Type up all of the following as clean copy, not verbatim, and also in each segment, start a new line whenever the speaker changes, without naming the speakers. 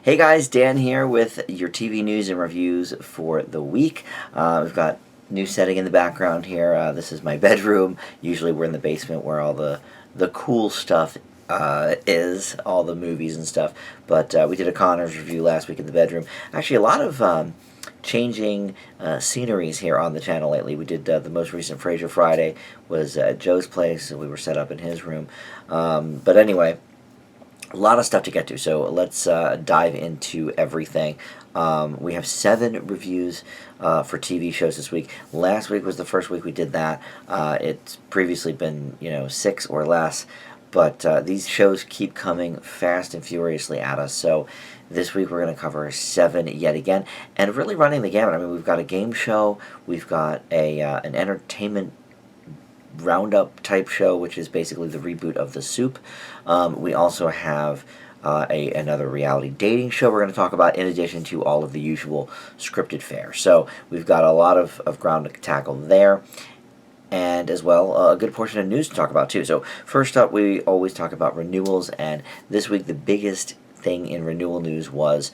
Hey guys, Dan here with your TV news and reviews for the week. We've got new setting in the background here. This is my bedroom. Usually we're in the basement where all the cool stuff is, all the movies and stuff. But we did a Connors review last week in the bedroom. Actually, a lot of changing sceneries here on the channel lately. We did the most recent Frasier Friday was at Joe's place, and we were set up in his room. But anyway, a lot of stuff to get to, so let's dive into everything. We have 7 reviews for TV shows this week. Last week was the first week we did that. It's previously been, 6 or less, but these shows keep coming fast and furiously at us. So this week we're going to cover 7 yet again, and really running the gamut. I mean, we've got a game show, we've got an entertainment roundup type show, which is basically the reboot of The Soup. We also have another reality dating show we're going to talk about, in addition to all of the usual scripted fare. So we've got a lot of ground to tackle there, and as well a good portion of news to talk about too. So first up, we always talk about renewals, and this week the biggest thing in renewal news was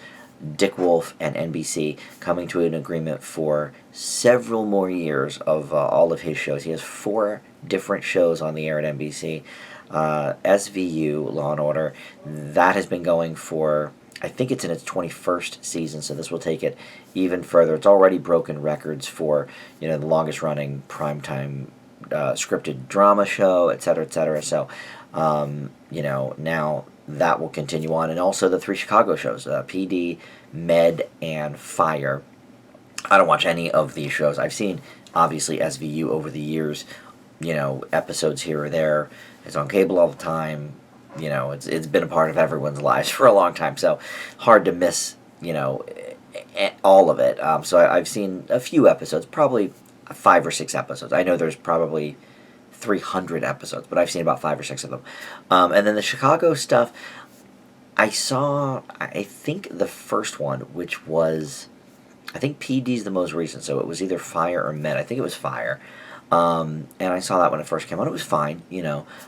Dick Wolf and NBC coming to an agreement for several more years of all of his shows. He has 4 different shows on the air at NBC. SVU, Law and Order, that has been going for, I think it's in its 21st season, so this will take it even further. It's already broken records for, the longest running primetime scripted drama show, etc., etc. So, now that will continue on. And also the 3 Chicago shows, PD, Med, and Fire. I don't watch any of these shows. I've seen, obviously, SVU over the years, episodes here or there. It's on cable all the time. It's been a part of everyone's lives for a long time, so hard to miss, all of it. So I've seen a few episodes, probably 5 or 6 episodes. I know there's probably 300 episodes, but I've seen about 5 or 6 of them. And then the Chicago stuff, I saw, I think the first one, which was, I think PD's the most recent, so it was either Fire or Med. I think it was Fire. And I saw that when it first came out. It was fine,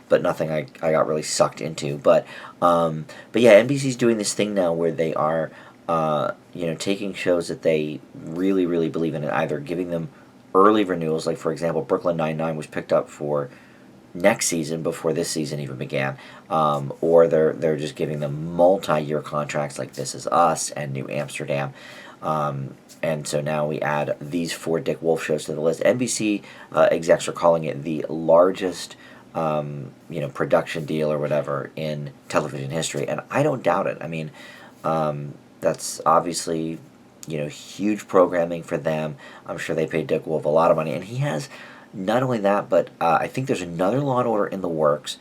but nothing I got really sucked into. But yeah, NBC's doing this thing now where they are, taking shows that they really, really believe in and either giving them early renewals, like for example, Brooklyn Nine-Nine was picked up for next season before this season even began, or they're just giving them multi-year contracts like This Is Us and New Amsterdam. And so now we add these 4 Dick Wolf shows to the list. NBC execs are calling it the largest, production deal or whatever in television history, and I don't doubt it. I mean, that's obviously, huge programming for them. I'm sure they paid Dick Wolf a lot of money, and he has not only that, but I think there's another Law and Order in the works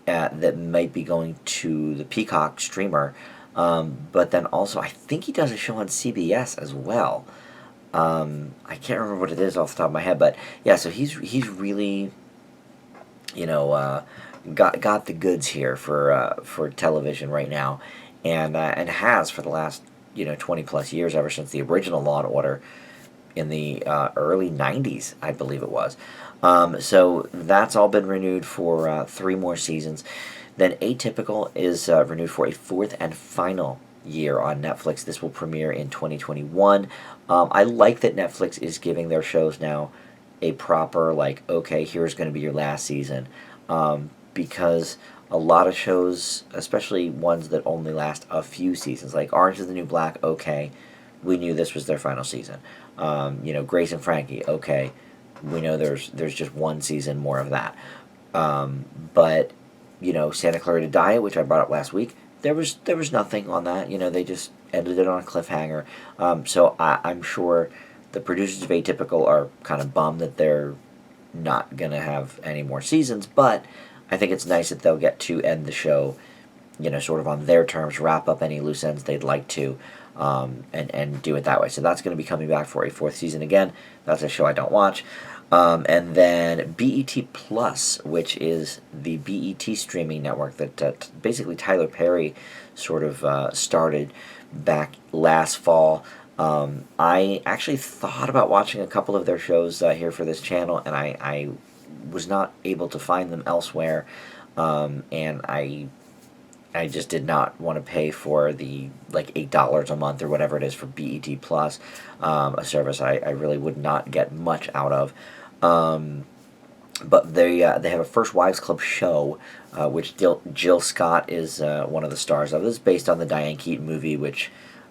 that might be going to the Peacock streamer. But then also, I think he does a show on CBS as well. I can't remember what it is off the top of my head, but yeah, so he's really, got the goods here for television right now, and has for the last 20 plus years, ever since the original Law and Order in the early 90s, I believe it was. So that's all been renewed for 3 more seasons. Then Atypical is renewed for a 4th and final year on Netflix. This will premiere in 2021. I like that Netflix is giving their shows now a proper, okay, here's going to be your last season. Because a lot of shows, especially ones that only last a few seasons, like Orange is the New Black, okay, we knew this was their final season. Grace and Frankie, okay, we know there's just 1 season more of that. But Santa Clarita Diet, which I brought up last week, there was nothing on that. They just ended it on a cliffhanger. So I'm sure the producers of Atypical are kind of bummed that they're not going to have any more seasons, but I think it's nice that they'll get to end the show, sort of on their terms, wrap up any loose ends they'd like to, and do it that way. So that's going to be coming back for a 4th season again. That's a show I don't watch. And then BET Plus, which is the BET streaming network that basically Tyler Perry sort of started back last fall. I actually thought about watching a couple of their shows here for this channel, and I was not able to find them elsewhere, and I I just did not want to pay for the like $8 a month or whatever it is for BET Plus, a service I really would not get much out of. But they have a First Wives Club show, which Jill Scott is one of the stars of. This is based on the Diane Keaton movie, which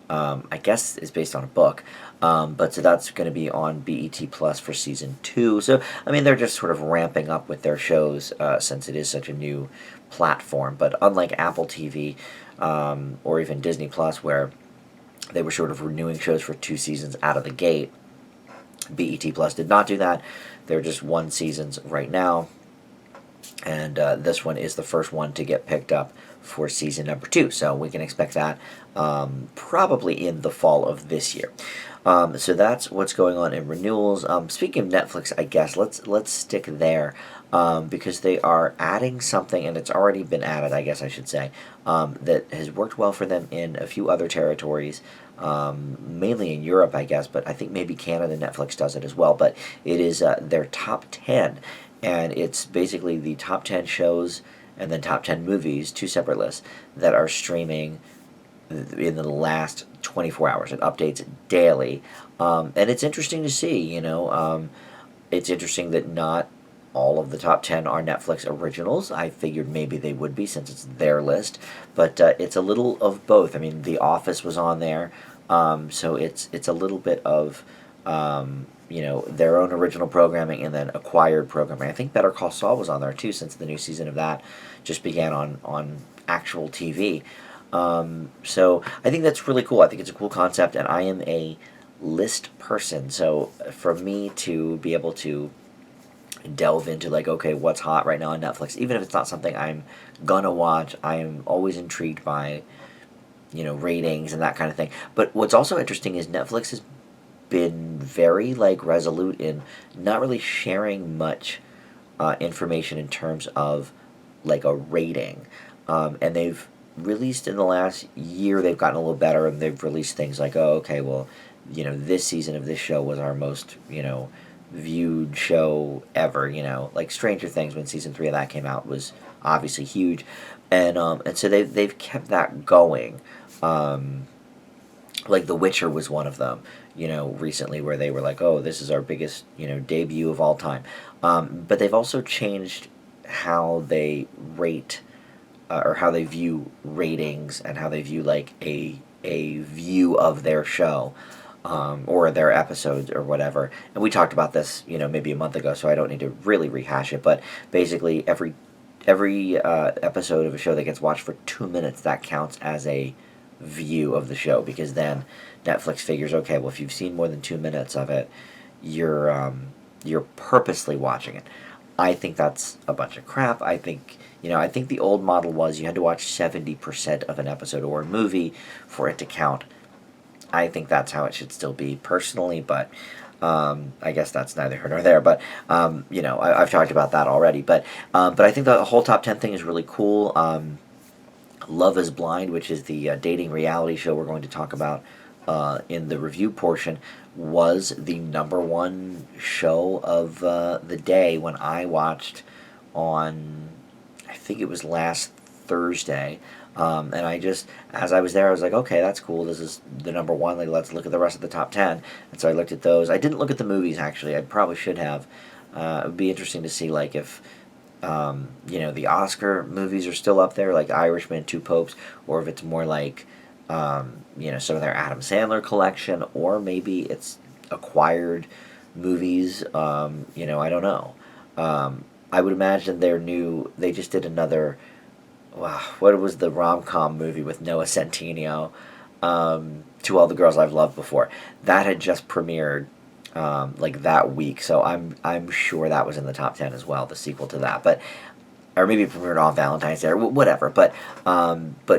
I guess is based on a book. But so that's going to be on BET Plus for season 2. So I mean, they're just sort of ramping up with their shows since it is such a new platform. But unlike Apple TV or even Disney Plus, where they were sort of renewing shows for 2 seasons out of the gate, BET Plus did not do that. They're just 1 seasons right now, and this one is the first one to get picked up for season number 2. So we can expect that probably in the fall of this year. So that's what's going on in renewals. Speaking of Netflix, I guess let's stick there because they are adding something, and it's already been added, I guess I should say, that has worked well for them in a few other territories, mainly in Europe, I guess, but I think maybe Canada Netflix does it as well. But it is their top 10, and it's basically the top 10 shows and then top 10 movies, 2 separate lists, that are streaming in the last 24 hours. It updates daily, and it's interesting to see. It's interesting that not all of the top 10 are Netflix originals. I figured maybe they would be since it's their list, but it's a little of both. I mean, The Office was on there, so it's a little bit of their own original programming and then acquired programming. I think Better Call Saul was on there too, since the new season of that just began on actual TV. So I think that's really cool. I think it's a cool concept, and I am a list person. So for me to be able to delve into like, okay, what's hot right now on Netflix, even if it's not something I'm gonna watch, I am always intrigued by, ratings and that kind of thing. But what's also interesting is Netflix has been very like resolute in not really sharing much information in terms of like a rating, and they've released in the last year, they've gotten a little better, and they've released things like, oh, okay, well, this season of this show was our most, viewed show ever, like Stranger Things, when season 3 of that came out, was obviously huge, and so they've kept that going. Like The Witcher was one of them, recently, where they were like, oh, this is our biggest, debut of all time. But they've also changed how they rate or how they view ratings and how they view like a view of their show, or their episodes or whatever. And we talked about this, maybe a month ago, so I don't need to really rehash it. But basically, every episode of a show that gets watched for 2 minutes, that counts as a view of the show, because then Netflix figures, okay, well, if you've seen more than 2 minutes of it, you're purposely watching it. I think that's a bunch of crap. I think the old model was you had to watch 70% of an episode or a movie for it to count. I think that's how it should still be personally, but I guess that's neither here nor there. But I've talked about that already. But I think the whole top 10 thing is really cool. Love is Blind, which is the dating reality show we're going to talk about in the review portion, was the #1 show of the day when I watched on, I think it was last Thursday. And I just, as I was there, I was like, okay, that's cool. This is the #1. Like, let's look at the rest of the top 10. And so I looked at those. I didn't look at the movies, actually. I probably should have. It would be interesting to see, like, if the Oscar movies are still up there, like Irishman, Two Popes, or if it's more like, some of their Adam Sandler collection, or maybe it's acquired movies. I don't know. I would imagine they just did another, wow, what was the rom-com movie with Noah Centineo, To All the Girls I've Loved Before. That had just premiered like that week, so I'm sure that was in the top 10 as well, the sequel to that, or maybe it premiered on Valentine's Day, or whatever, but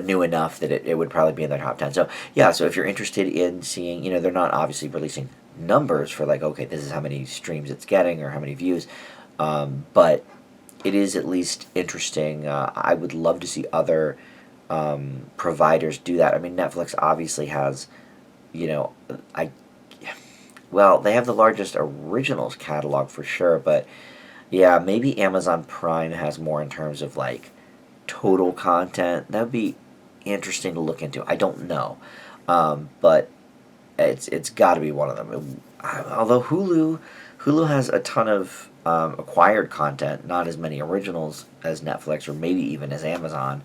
new enough that it would probably be in their top 10. So yeah, so if you're interested in seeing, they're not obviously releasing numbers for like, okay, this is how many streams it's getting or how many views, but it is at least interesting. I would love to see other providers do that. I mean, Netflix obviously has, they have the largest originals catalog for sure, but yeah, maybe Amazon Prime has more in terms of like total content. That would be interesting to look into. I don't know, but it's got to be one of them. Although Hulu has a ton of acquired content, not as many originals as Netflix or maybe even as Amazon.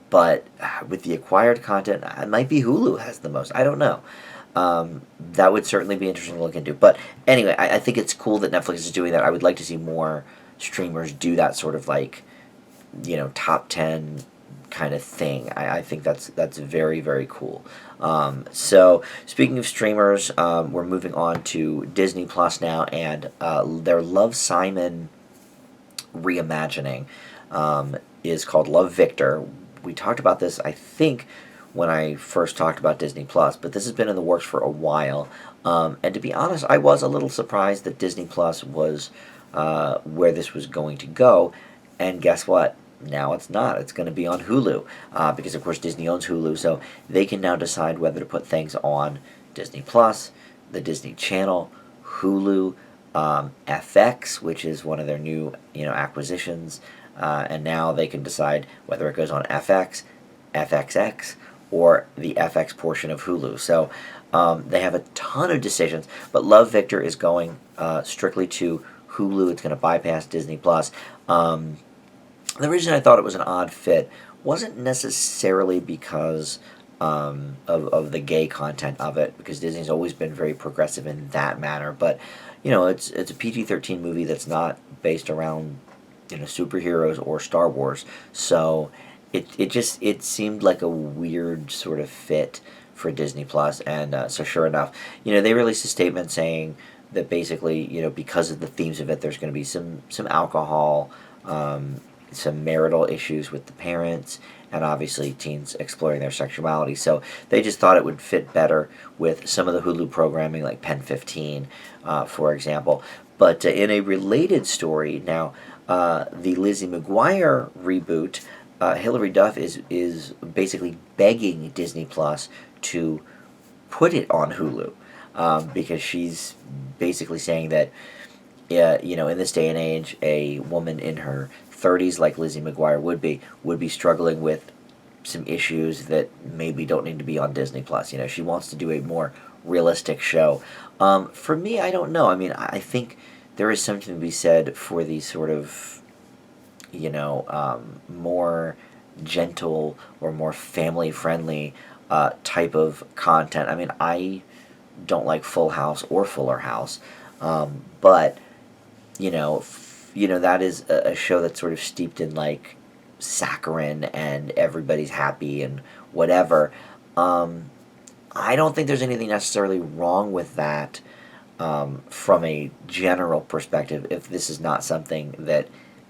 But with the acquired content, it might be Hulu has the most. I don't know. That would certainly be interesting to look into. But anyway, I think it's cool that Netflix is doing that. I would like to see more streamers do that sort of like, top 10 kind of thing. I think that's very, very cool. So speaking of streamers, we're moving on to Disney Plus now, and their Love, Simon reimagining is called Love, Victor. We talked about this, I think, when I first talked about Disney Plus, but this has been in the works for a while. And to be honest, I was a little surprised that Disney Plus was where this was going to go. And guess what? Now it's not. It's going to be on Hulu because, of course, Disney owns Hulu, so they can now decide whether to put things on Disney Plus, the Disney Channel, Hulu, FX, which is one of their new acquisitions, and now they can decide whether it goes on FX, FXX, or the FX portion of Hulu. So they have a ton of decisions, but Love, Victor is going strictly to Hulu. It's going to bypass Disney Plus. The reason I thought it was an odd fit wasn't necessarily because of the gay content of it, because Disney's always been very progressive in that manner. But it's a PG-13 movie that's not based around superheroes or Star Wars, so it seemed like a weird sort of fit for Disney Plus. And so sure enough, they released a statement saying that basically because of the themes of it, there's going to be some alcohol, some marital issues with the parents, and obviously teens exploring their sexuality. So they just thought it would fit better with some of the Hulu programming, like Pen 15, for example. But in a related story, now the Lizzie McGuire reboot, Hilary Duff is basically begging Disney Plus to put it on Hulu because she's basically saying that in this day and age, a woman in her 30s, like Lizzie McGuire would be struggling with some issues that maybe don't need to be on Disney Plus. She wants to do a more realistic show. For me, I don't know. I mean, I think there is something to be said for the sort of, more gentle or more family-friendly type of content. I mean, I don't like Full House or Fuller House, but that is a show that's sort of steeped in like saccharine and everybody's happy and whatever. I don't think there's anything necessarily wrong with that from a general perspective if this is not something that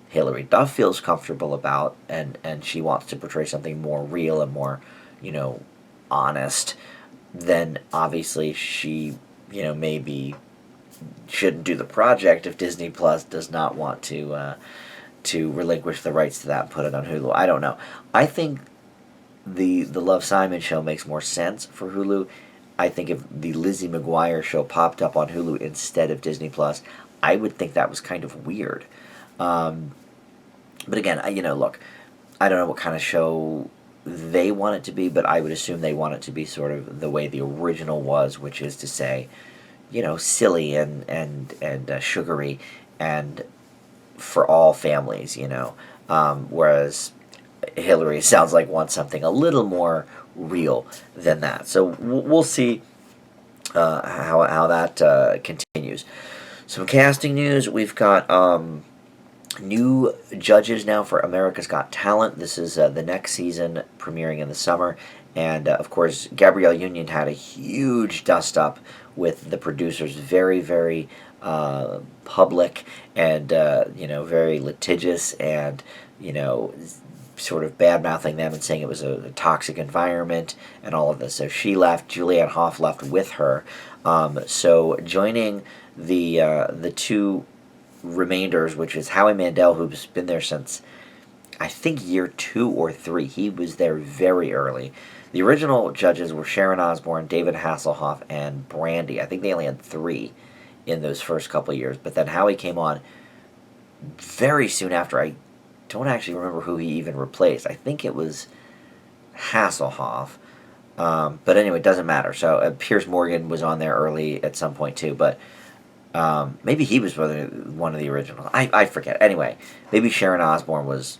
Hilary Duff feels comfortable about and she wants to portray something more real and more, honest, then obviously she, maybe shouldn't do the project if Disney Plus does not want to relinquish the rights to that and put it on Hulu. I don't know. I think the Love, Simon show makes more sense for Hulu. I think if the Lizzie McGuire show popped up on Hulu instead of Disney Plus, I would think that was kind of weird. But again, look, I don't know what kind of show they want it to be, but I would assume they want it to be sort of the way the original was, which is to say, silly and sugary and for all families, whereas Hillary sounds like wants something a little more real than that. So we'll see how that continues. Some casting news. We've got new judges now for America's Got Talent. This is the next season premiering in the summer. And, of course, Gabrielle Union had a huge dust-up with the producers. Very, very public and, very litigious and, sort of bad-mouthing them and saying it was a toxic environment and all of this. So she left. Julianne Hough left with her. So joining the two remainders, which is Howie Mandel, who's been there since, I think, year 2 or 3. He was there very early. The original judges were Sharon Osbourne, David Hasselhoff, and Brandy. I think they only had 3 in those first couple of years. But then Howie came on very soon after. I don't actually remember who he even replaced. I think it was Hasselhoff. But anyway, it doesn't matter. So Piers Morgan was on there early at some point too, but maybe he was one of the originals. I forget. Anyway, maybe Sharon Osbourne was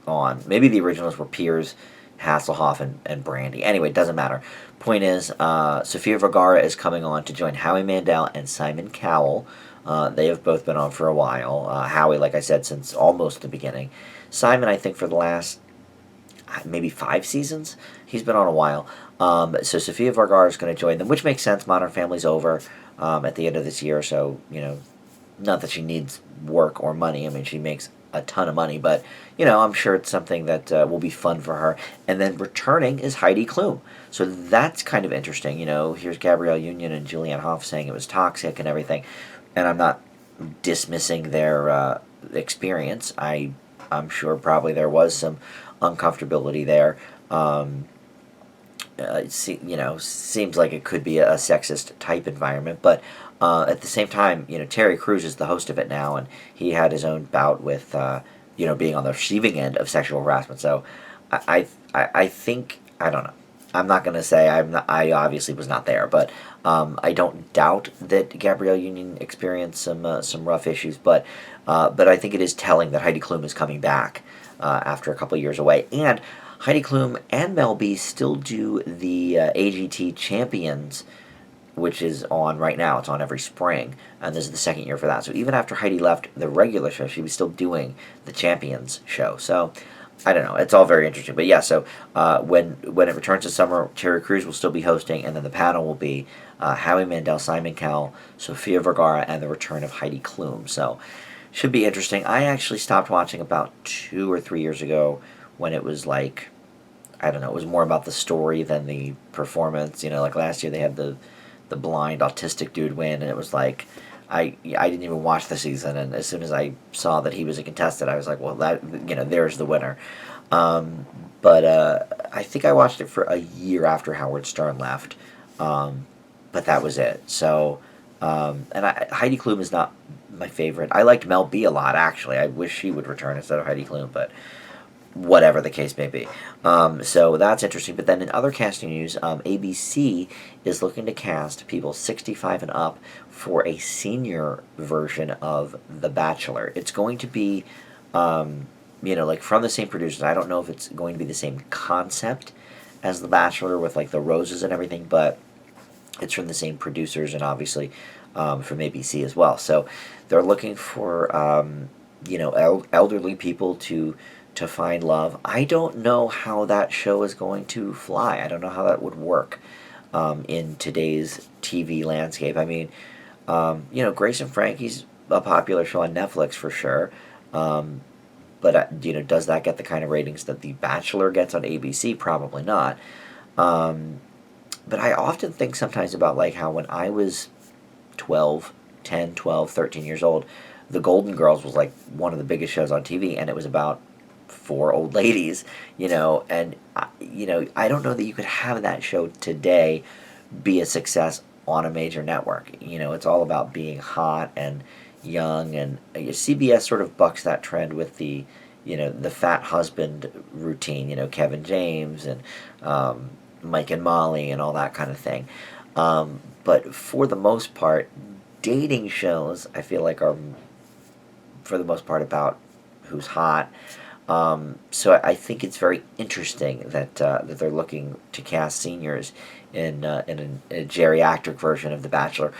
on. Maybe the originals were Piers, Hasselhoff, and Brandy. Anyway, it doesn't matter. Point is, Sofia Vergara is coming on to join Howie Mandel and Simon Cowell. They have both been on for a while. Howie, like I said, since almost the beginning. Simon, I think, for the last maybe 5 seasons. He's been on a while. So Sofia Vergara is going to join them, which makes sense. Modern Family's over at the end of this year, so, not that she needs work or money. I mean, she makes a ton of money, but, I'm sure it's something that will be fun for her. And then returning is Heidi Klum. So that's kind of interesting. Here's Gabrielle Union and Julianne Hough saying it was toxic and everything. And I'm not dismissing their experience. I'm sure probably there was some uncomfortability there. Seems like it could be a sexist type environment, but at the same time, Terry Crews is the host of it now, and he had his own bout with, being on the receiving end of sexual harassment. So, I think, I don't know. I'm not going to say I obviously was not there, but I don't doubt that Gabrielle Union experienced some rough issues, but I think it is telling that Heidi Klum is coming back after a couple of years away. And Heidi Klum and Mel B still do the AGT Champions, which is on right now. It's on every spring, and this is the second year for that. So even after Heidi left the regular show, she was still doing the Champions show. So I don't know. It's all very interesting. But yeah, so when it returns to summer, Terry Crews will still be hosting, and then the panel will be Howie Mandel, Simon Cowell, Sofia Vergara, and the return of Heidi Klum. So should be interesting. I actually stopped watching about 2 or 3 years ago when it was like, I don't know, it was more about the story than the performance. Like last year they had the blind autistic dude win, and it was like, I didn't even watch the season, and as soon as I saw that he was a contestant, I was like, well, that, there's the winner. But I think I watched it for a year after Howard Stern left, but that was it. So, Heidi Klum is not my favorite. I liked Mel B a lot, actually. I wish she would return instead of Heidi Klum, but whatever the case may be. So that's interesting. But then in other casting news, ABC is looking to cast people 65 and up for a senior version of The Bachelor. It's going to be, like from the same producers. I don't know if it's going to be the same concept as The Bachelor with like the roses and everything, but it's from the same producers and obviously from ABC as well. So they're looking for, elderly people to find love. I don't know how that show is going to fly. I don't know how that would work in today's TV landscape. I mean, Grace and Frankie's a popular show on Netflix for sure. But, does that get the kind of ratings that The Bachelor gets on ABC? Probably not. But I often think sometimes about like how when I was 10, 12, 13 years old, The Golden Girls was like one of the biggest shows on TV, and it was about 4 old ladies, and I don't know that you could have that show today be a success on a major network. It's all about being hot and young, and CBS sort of bucks that trend with the fat husband routine, Kevin James and Mike and Molly and all that kind of thing. But for the most part, dating shows I feel like are for the most part about who's hot. So I think it's very interesting that they're looking to cast seniors in a geriatric version of The Bachelor.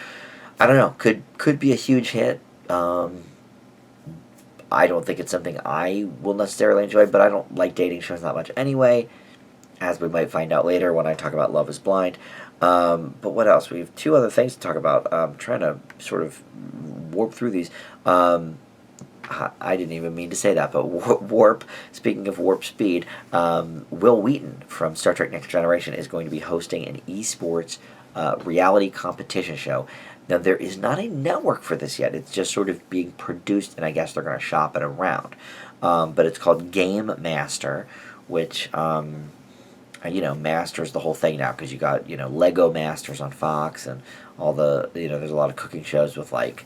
I don't know. Could be a huge hit. I don't think it's something I will necessarily enjoy, but I don't like dating shows that much anyway, as we might find out later when I talk about Love is Blind. But what else? We have 2 other things to talk about. I'm trying to sort of warp through these. I didn't even mean to say that, but warp, speaking of warp speed, Will Wheaton from Star Trek Next Generation is going to be hosting an esports reality competition show. Now, there is not a network for this yet. It's just sort of being produced, and I guess they're going to shop it around. But it's called Game Master, which, Master's the whole thing now, because you got, Lego Masters on Fox, and all the, there's a lot of cooking shows with, like,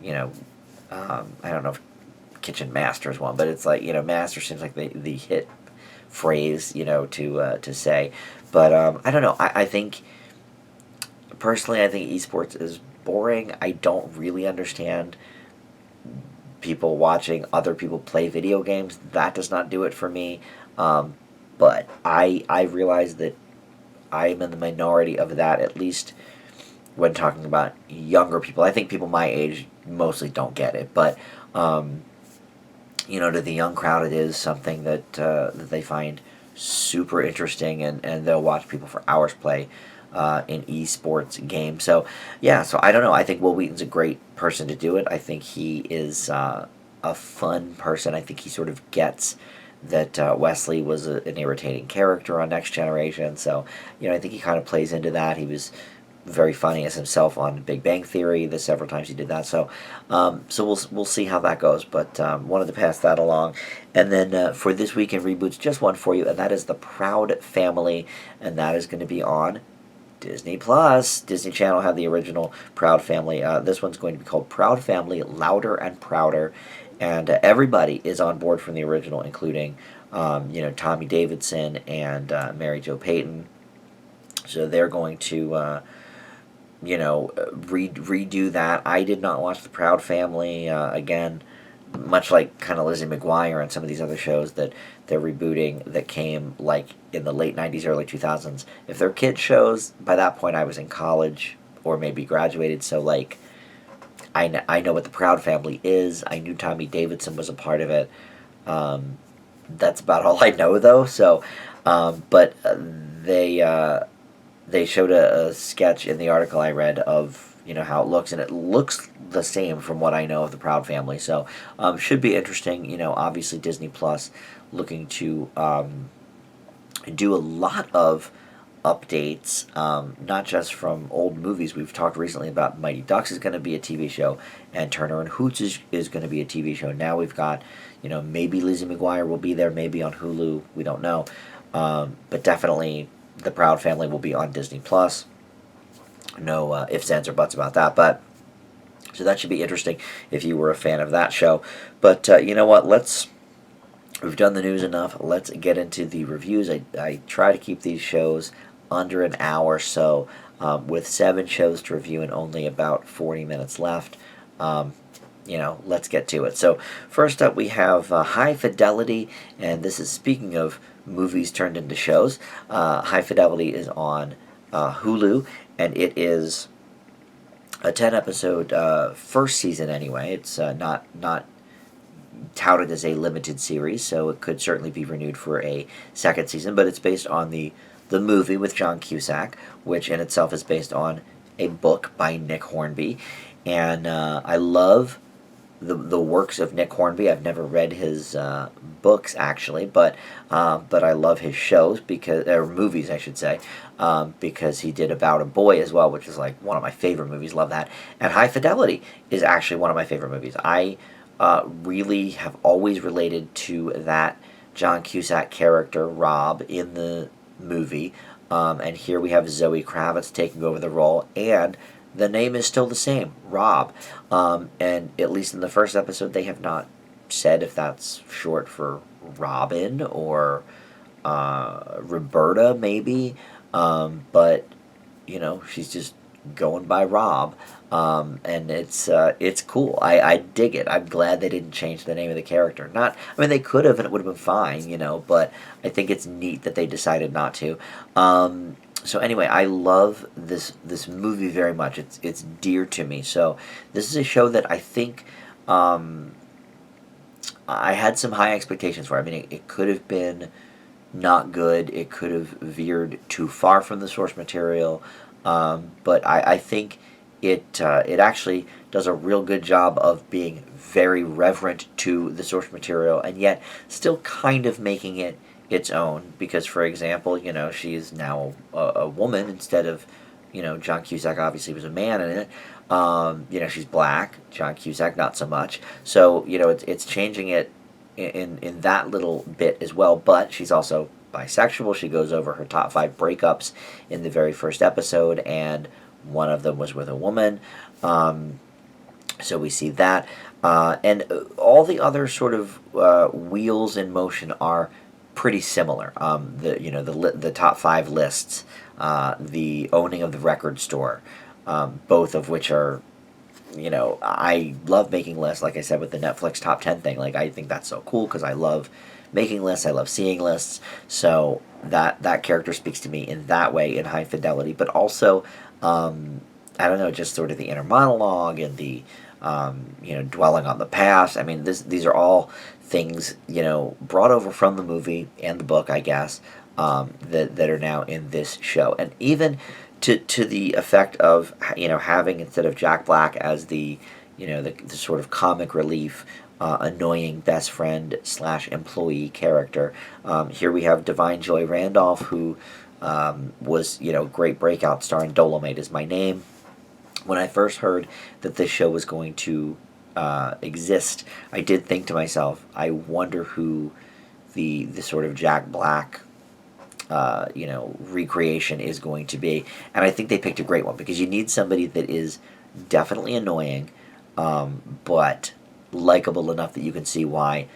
I don't know if kitchen master is one, but it's like, master seems like the hit phrase, to say. But I don't know. I think, personally, I think esports is boring. I don't really understand people watching other people play video games. That does not do it for me. But I realize that I am in the minority of that, at least when talking about younger people. I think people my age mostly don't get it, but to the young crowd, it is something that they find super interesting, and they'll watch people for hours play in esports games. So yeah, so I don't know. I think Will Wheaton's a great person to do it. I think he is a fun person. I think he sort of gets that Wesley was an irritating character on Next Generation. So I think he kind of plays into that. He was very funny as himself on Big Bang Theory. The several times he did that. So we'll see how that goes. But wanted to pass that along. And then for this week in reboots, just one for you, and that is The Proud Family, and that is going to be on Disney Plus. Disney Channel had the original Proud Family. This one's going to be called Proud Family: Louder and Prouder, and everybody is on board from the original, including Tommy Davidson and Mary Jo Payton. So they're going to redo that. I did not watch The Proud Family. Again, much like kind of Lizzie McGuire and some of these other shows that they're rebooting that came like in the late 90s, early 2000s. If they're kids shows, by that point I was in college or maybe graduated, so like I know what The Proud Family is. I knew Tommy Davidson was a part of it. That's about all I know, though. So, but they showed a sketch in the article I read of how it looks, and it looks the same from what I know of The Proud Family. So, should be interesting. Obviously Disney Plus looking to do a lot of updates, not just from old movies. We've talked recently about Mighty Ducks is going to be a TV show, and Turner and Hooch is going to be a TV show. Now we've got, maybe Lizzie McGuire will be there, maybe on Hulu, we don't know, but definitely The Proud Family will be on Disney Plus. No ifs, ands, or buts about that, but so that should be interesting if you were a fan of that show. But you know what, we've done the news enough. Let's get into the reviews. I try to keep these shows under an hour, so with 7 shows to review and only about 40 minutes left, let's get to it. So first up we have High Fidelity, and this is, speaking of movies turned into shows, High Fidelity is on Hulu, and it is a 10-episode first season anyway. It's not touted as a limited series, so it could certainly be renewed for a second season, but it's based on the movie with John Cusack, which in itself is based on a book by Nick Hornby, and I love the works of Nick Hornby. I've never read his books actually, but I love his shows, or movies I should say, because he did About a Boy as well, which is like one of my favorite movies. Love that. And High Fidelity is actually one of my favorite movies. I really have always related to that John Cusack character, Rob, in the movie. And here we have Zoe Kravitz taking over the role, and the name is still the same, Rob. And at least in the first episode, they have not said if that's short for Robin or Roberta, maybe. But, she's just going by Rob. And it's cool. I dig it. I'm glad they didn't change the name of the character. They could have, and it would have been fine, but I think it's neat that they decided not to. So anyway, I love this movie very much. It's dear to me. So this is a show that I think I had some high expectations for. It could have been not good. It could have veered too far from the source material. But I think it actually does a real good job of being very reverent to the source material, and yet still kind of making it its own, because, for example, she is now a woman instead of, John Cusack obviously was a man in it. She's black. John Cusack not so much. So, it's changing it in that little bit as well, but she's also bisexual. She goes over her top 5 breakups in the very first episode, and one of them was with a woman. So we see that. And all the other sort of wheels in motion are pretty similar. The top five lists, the owning of the record store, both of which are, I love making lists. Like I said with the Netflix top 10 thing, like I think that's so cool because I love making lists. I love seeing lists. So that character speaks to me in that way in High Fidelity, but also, I don't know, just sort of the inner monologue and the dwelling on the past. I mean, these are all things, brought over from the movie and the book, I guess, that are now in this show. And even to the effect of, having, instead of Jack Black as the sort of comic relief, annoying best friend / employee character, here we have Divine Joy Randolph, who was, great breakout star in Dolomite Is My Name. When I first heard that this show was going to exist, I did think to myself, I wonder who the sort of Jack Black, recreation is going to be. And I think they picked a great one because you need somebody that is definitely annoying, but likable enough that you can see why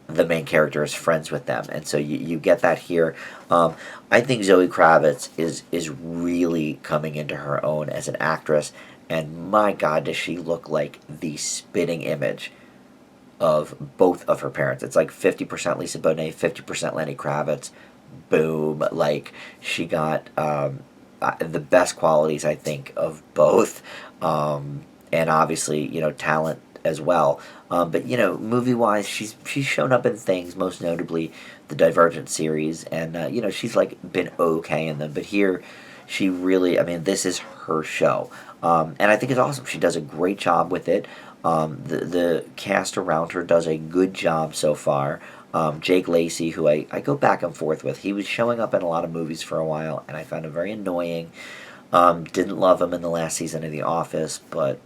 the main character is friends with them. And so you get that here. I think Zoe Kravitz is really coming into her own as an actress. And my God, does she look like the spitting image of both of her parents. It's like 50% Lisa Bonet, 50% Lenny Kravitz. Boom. Like, she got the best qualities, I think, of both. And obviously, talent as well. But, movie-wise, she's shown up in things, most notably the Divergent series. And, she's, been okay in them. But here, she really, this is her show. And I think it's awesome. She does a great job with it. The cast around her does a good job so far. Jake Lacy, who I go back and forth with, he was showing up in a lot of movies for a while, and I found him very annoying. Didn't love him in the last season of The Office, but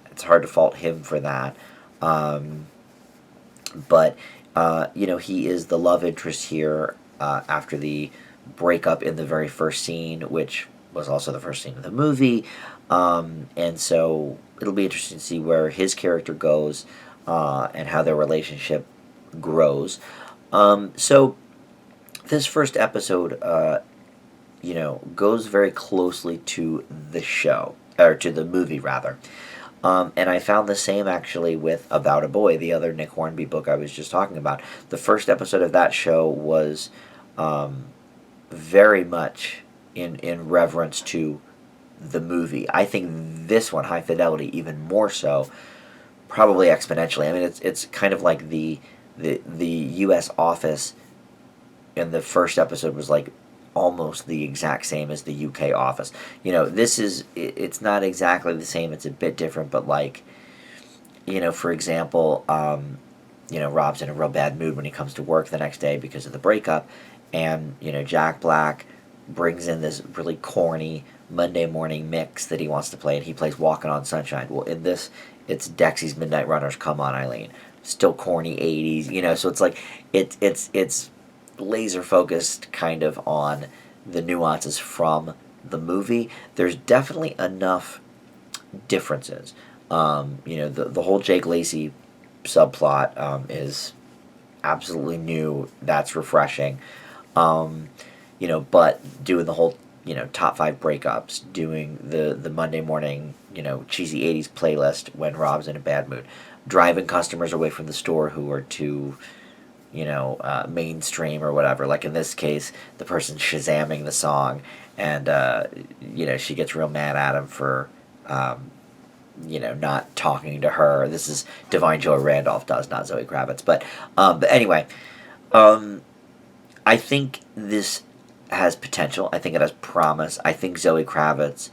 it's hard to fault him for that. But he is the love interest here after the breakup in the very first scene, which was also the first scene of the movie. And so it'll be interesting to see where his character goes and how their relationship grows. So this first episode, goes very closely to the show, or to the movie, rather. And I found the same, actually, with About a Boy, the other Nick Hornby book I was just talking about. The first episode of that show was very much in reverence to the movie. I think this one, High Fidelity, even more so, probably exponentially. It's kind of like the U.S. Office in the first episode was like almost the exact same as the U.K. Office. It's not exactly the same. It's a bit different, but for example, Rob's in a real bad mood when he comes to work the next day because of the breakup, and Jack Black brings in this really corny Monday morning mix that he wants to play, and he plays Walking on Sunshine. Well, in this, it's Dexy's Midnight Runners, Come On Eileen. Still corny 80s, so it's like, it's laser focused kind of on the nuances from the movie. There's definitely enough differences. The whole Jake Lacy subplot is absolutely new. That's refreshing. But doing the whole, top 5 breakups, doing the Monday morning, cheesy 80s playlist when Rob's in a bad mood, driving customers away from the store who are too, mainstream or whatever. Like in this case, the person Shazamming the song, and, she gets real mad at him for, not talking to her. This is Divine Joy Randolph does, not Zoe Kravitz. But anyway, I think this has potential. I think it has promise. I think Zoe Kravitz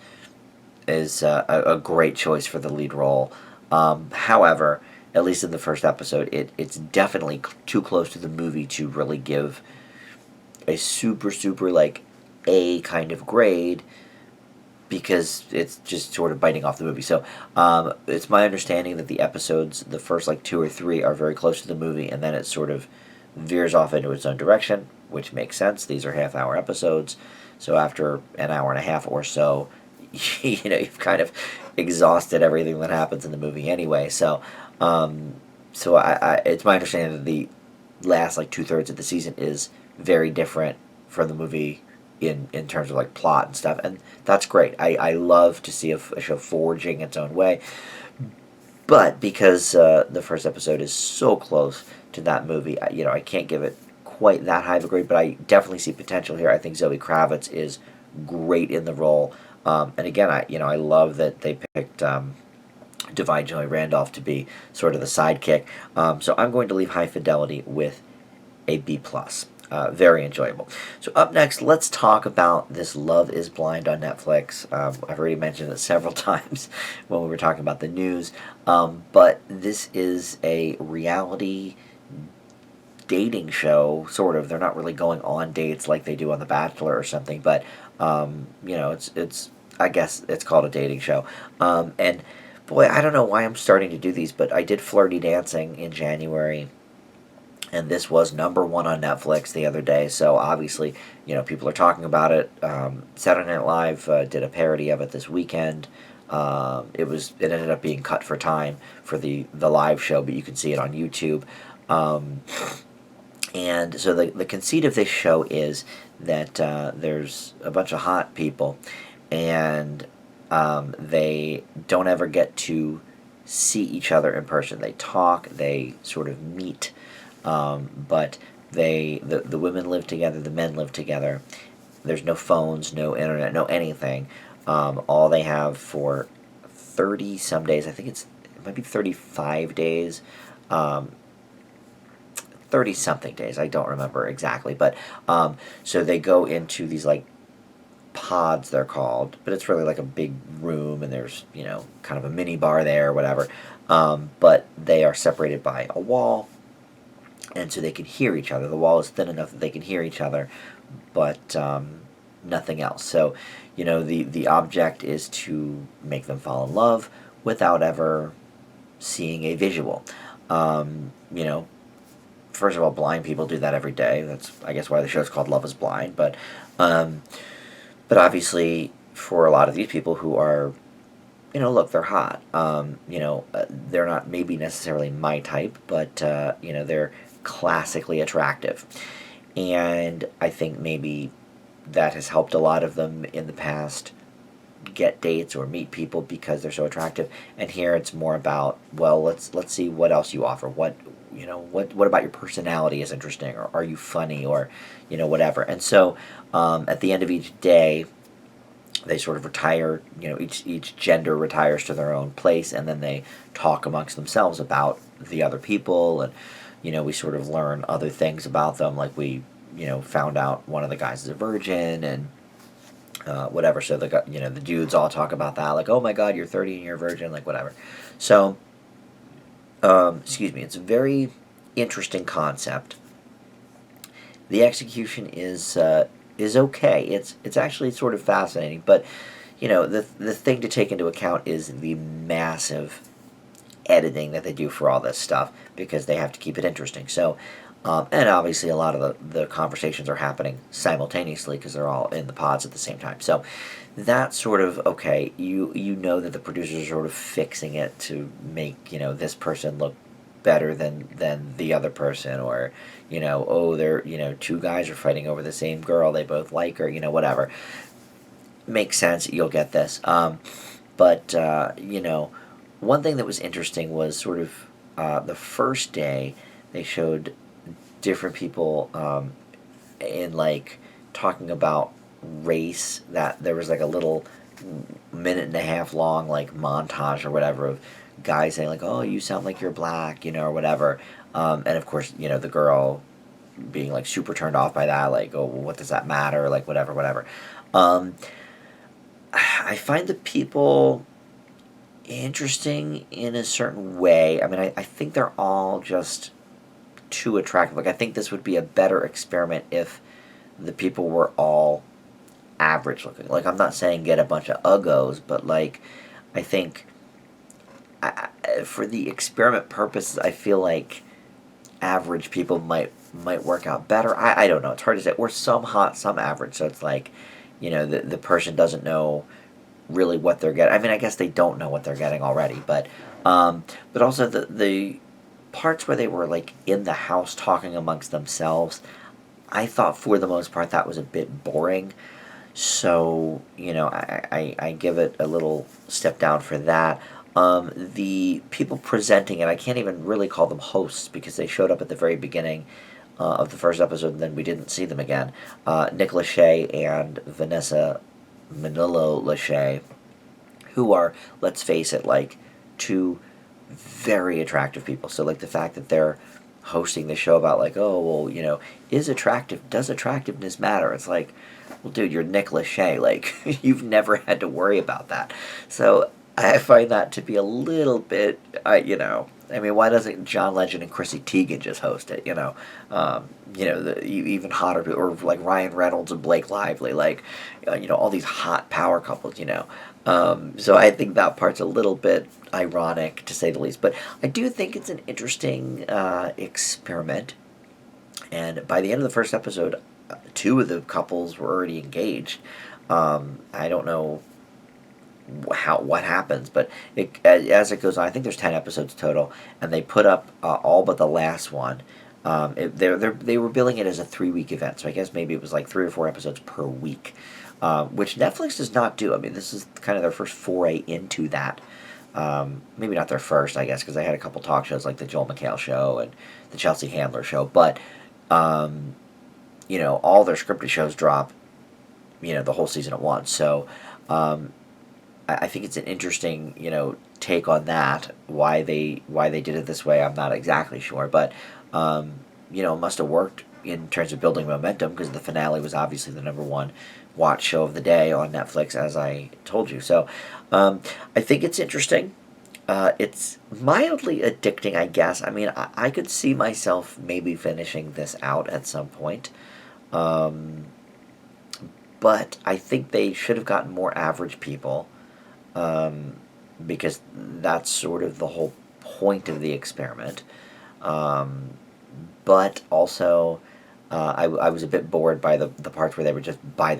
is a great choice for the lead role. However, at least in the first episode, it's definitely too close to the movie to really give a super, A kind of grade, because it's just sort of biting off the movie. So it's my understanding that the episodes, the first 2 or 3, are very close to the movie, and then it sort of veers off into its own direction, which makes sense. These are half-hour episodes, so after an hour and a half or so, you've kind of exhausted everything that happens in the movie anyway. So So it's my understanding that the last like 2/3 of the season is very different from the movie in terms of like plot and stuff, and that's great. I love to see a show forging its own way, but because the first episode is so close to that movie, I can't give it quite that high of a grade, but I definitely see potential here. I think Zoe Kravitz is great in the role, and again, I love that they picked. Divine Joy Randolph to be sort of the sidekick. So I'm going to leave High Fidelity with a B plus. Very enjoyable. So up next, let's talk about this Love Is Blind on Netflix. I've already mentioned it several times when we were talking about the news, but this is a reality dating show, sort of. They're not really going on dates like they do on The Bachelor or something, but it's I guess it's called a dating show, and boy, I don't know why I'm starting to do these, but I did Flirty Dancing in January, and this was #1 on Netflix the other day, so obviously, people are talking about it. Saturday Night Live did a parody of it this weekend. It ended up being cut for time for the live show, but you can see it on YouTube. And so the conceit of this show is that there's a bunch of hot people, and they don't ever get to see each other in person. They talk, they sort of meet, but the women live together, the men live together. There's no phones, no internet, no anything. All they have for 30 some days, I think it might be 35 days, 30 something days, I don't remember exactly, but so they go into these like pods, they're called, but it's really like a big room, and there's kind of a mini bar there or whatever, but they are separated by a wall, and so they can hear each other. The wall is thin enough that they can hear each other, but nothing else. So the object is to make them fall in love without ever seeing a visual. First of all, blind people do that every day. That's, I guess, why the show's called Love Is Blind, but obviously, for a lot of these people who are, look, they're hot. They're not maybe necessarily my type, but, they're classically attractive. And I think maybe that has helped a lot of them in the past get dates or meet people because they're so attractive. And here it's more about, well, let's see what else you offer. What about your personality is interesting, or are you funny, or whatever. And so at the end of each day, they sort of retire. Each gender retires to their own place, and then they talk amongst themselves about the other people, and we sort of learn other things about them, like we found out one of the guys is a virgin, and whatever. So the dudes all talk about that, like, oh my God, you're 30 and you're a virgin, like whatever. So excuse me, it's a very interesting concept. The execution is okay. It's actually sort of fascinating, but the thing to take into account is the massive editing that they do for all this stuff, because they have to keep it interesting. So and obviously a lot of the conversations are happening simultaneously because they're all in the pods at the same time. So that's sort of okay. You know that the producers are sort of fixing it to make this person look better than the other person, or oh, they're two guys are fighting over the same girl, they both like her, whatever. Makes sense. You'll get this. But one thing that was interesting was sort of the first day they showed different people in like talking about race, that there was like a little minute and a half long like montage or whatever of guys saying like, oh, you sound like you're black, or whatever, and of course the girl being like super turned off by that, like, oh, well, what does that matter, like whatever. I find the people interesting in a certain way. I mean, I think they're all just too attractive. Like, I think this would be a better experiment if the people were all average looking. Like, I'm not saying get a bunch of uggos, but like, I think for the experiment purposes, I feel like average people might work out better. I don't know. It's hard to say. Or some hot, some average. So it's like, the person doesn't know really what they're getting. I mean, I guess they don't know what they're getting already, but also the parts where they were like in the house talking amongst themselves, I thought for the most part that was a bit boring. So, I give it a little step down for that. The people presenting it, I can't even really call them hosts because they showed up at the very beginning of the first episode and then we didn't see them again. Nick Lachey and Vanessa Manillo Lachey, who are, let's face it, like two very attractive people. So, like, the fact that they're hosting the show about, like, oh, well, does attractiveness matter? It's like, well, dude, you're Nick Lachey. Like, you've never had to worry about that. So, I find that to be a little bit, I mean, why doesn't John Legend and Chrissy Teigen just host it? Even hotter people, or like Ryan Reynolds and Blake Lively, like, all these hot power couples. So I think that part's a little bit ironic, to say the least. But I do think it's an interesting experiment. And by the end of the first episode, two of the couples were already engaged. I don't know what happens, but as it goes on, I think there's 10 episodes total, and they put up all but the last one. They were billing it as a 3-week event, so I guess maybe it was like 3 or 4 episodes per week, which Netflix does not do. I mean, this is kind of their first foray into that. Maybe not their first, I guess, because they had a couple talk shows like the Joel McHale Show and the Chelsea Handler Show, but all their scripted shows drop, the whole season at once. So I think it's an interesting, take on that. Why they did it this way, I'm not exactly sure, but it must have worked in terms of building momentum, because the finale was obviously the #1 watch show of the day on Netflix, as I told you. So I think it's interesting. It's mildly addicting, I guess. I mean, I could see myself maybe finishing this out at some point. But I think they should have gotten more average people, because that's sort of the whole point of the experiment. But also, I was a bit bored by the parts where they were just by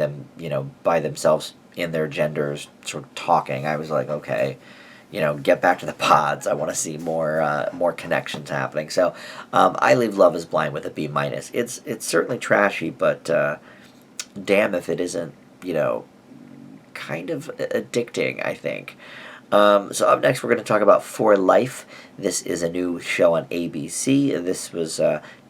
themselves in their genders, sort of talking. I was like, okay, get back to the pods. I want to see more connections happening. So, I leave Love Is Blind with a B-. It's certainly trashy, but damn if it isn't, kind of addicting, I think. So up next, we're going to talk about For Life. This is a new show on ABC. This was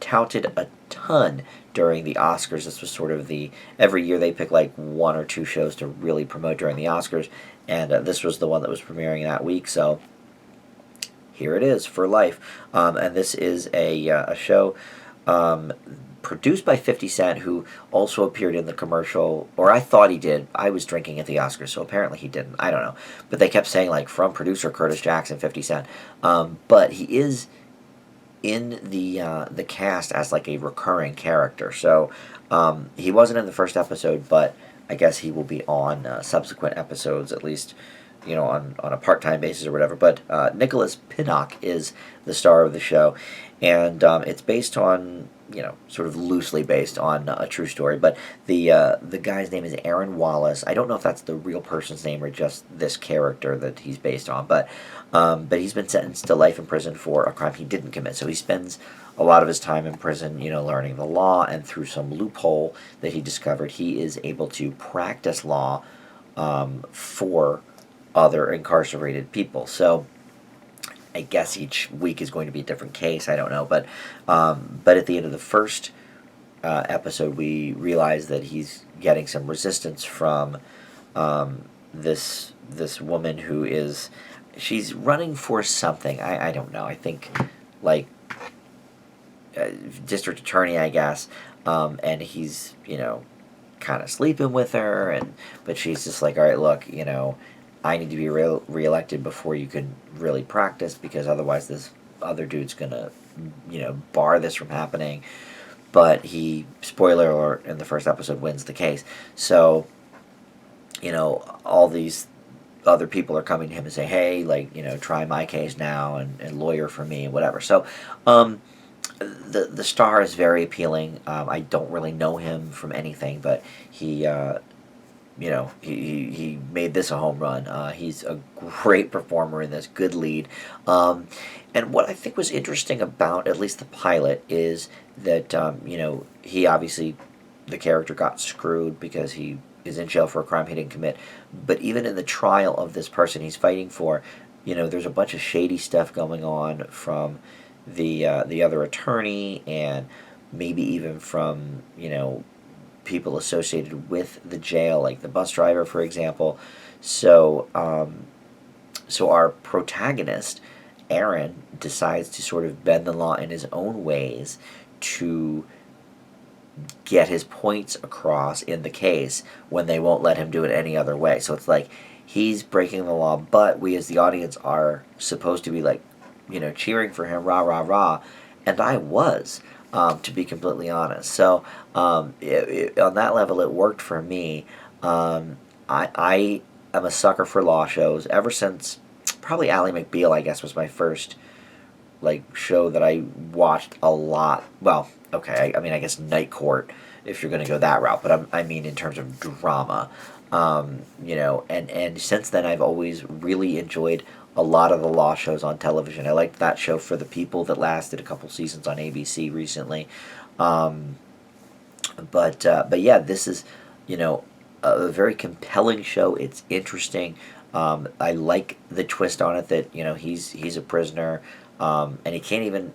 touted a ton during the Oscars. This was sort of every year they pick like 1 or 2 shows to really promote during the Oscars, and this was the one that was premiering that week. So here it is, For Life, and this is a show produced by 50 Cent, who also appeared in the commercial, or I thought he did. I was drinking at the Oscars, so apparently he didn't. I don't know. But they kept saying, like, from producer Curtis Jackson, 50 Cent. But he is in the cast as, like, a recurring character. So he wasn't in the first episode, but I guess he will be on subsequent episodes, at least, on a part-time basis or whatever. But Nicholas Pinnock is the star of the show, and it's based on, sort of loosely based on a true story. But the guy's name is Aaron Wallace. I don't know if that's the real person's name or just this character that he's based on, but he's been sentenced to life in prison for a crime he didn't commit. So he spends a lot of his time in prison, learning the law, and through some loophole that he discovered, he is able to practice law for other incarcerated people. So I guess each week is going to be a different case. I don't know, but at the end of the first episode, we realize that he's getting some resistance from this woman who she's running for something. I don't know. I think like district attorney, I guess. And he's kind of sleeping with her, but she's just like, all right, look, I need to be reelected before you can really practice, because otherwise this other dude's gonna, bar this from happening. But he, spoiler alert, in the first episode wins the case. So, all these other people are coming to him and say, hey, like, try my case now and lawyer for me and whatever. So, the star is very appealing. I don't really know him from anything, but he he made this a home run. He's a great performer in this, good lead. And what I think was interesting about at least the pilot is that he obviously, the character got screwed because he is in jail for a crime he didn't commit. But even in the trial of this person he's fighting for, there's a bunch of shady stuff going on from the other attorney, and maybe even from people associated with the jail, like the bus driver, for example. So our protagonist, Aaron, decides to sort of bend the law in his own ways to get his points across in the case when they won't let him do it any other way. So it's like he's breaking the law, but we as the audience are supposed to be like, cheering for him, rah, rah, rah. And I was, to be completely honest. So on that level, it worked for me. I am a sucker for law shows ever since probably Ally McBeal, I guess, was my first show that I watched a lot. Well, okay, I guess Night Court, if you're going to go that route, but I mean in terms of drama. And since then I've always really enjoyed a lot of the law shows on television. I liked that show For the People that lasted a couple seasons on ABC recently. But yeah, this is, a very compelling show. It's interesting. I like the twist on it that, he's a prisoner, and he can't even